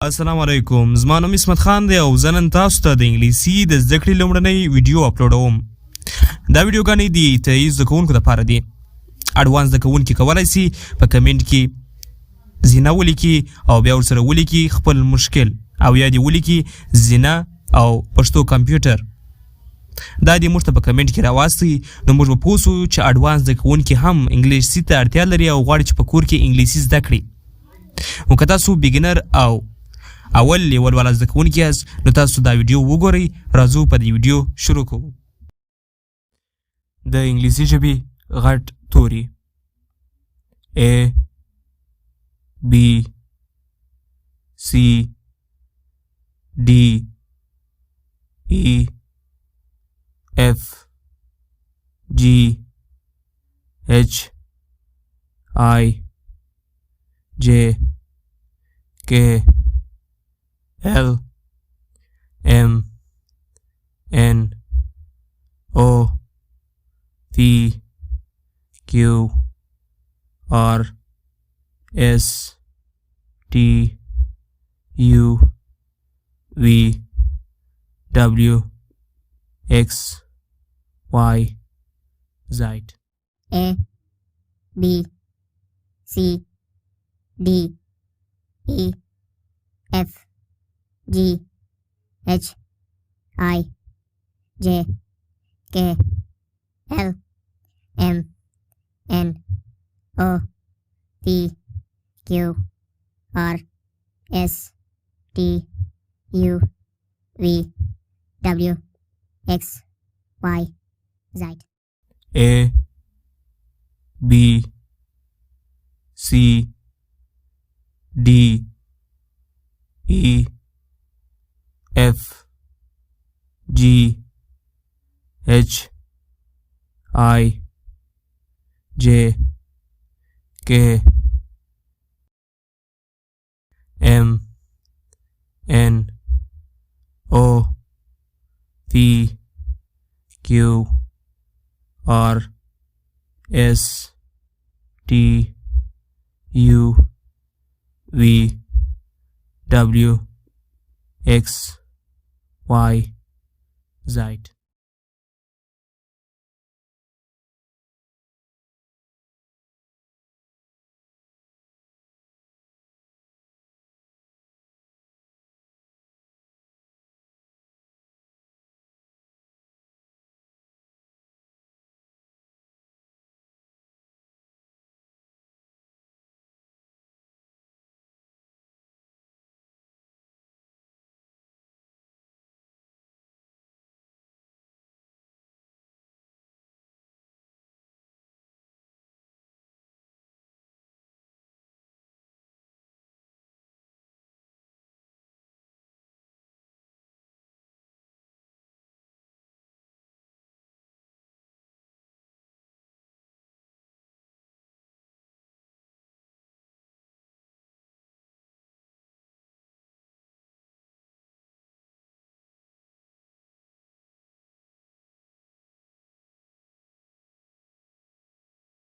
السلام علیکم، زما نوم اسمت خان دی او زه نن تاسو ته د انګلیسي د زده کړې لومړنۍ ویډیو اپلوډوم. دا ویډیوګانې د ابتدایي زده کوونکو دپاره دي. اډوانس زده کوونکي کولی سي په کمنټ کې زینه ولیکي او بیا ورسره ولیکي خپل مشکل او یا دې ولیکي زینه او پښتو کمپیوټر. دا دې موږ ته په کمنټ کې راواستئ، نو موږ به پوه سو چې اډوانس زده کوونکي هم انګلیسي ته اړتیا لري او غواړي چې په کور کې انګلیسي زده کړي. نو که تاسو بیګنر او اول لیول والا زده کوونکي یاست نو تاسو دا ویډیو وګورئ. راځو په دې ویډیو شروع کوو. د انګلیسي ژبې غټ توري A B C D E F G H I J K L M N O P Q R S T U V W X Y Z. A B C D E F G H I J K L M N O P Q R S T U V W X Y Z. A B C D E F G H I J K M N O P Q R S T U V W X Y Z.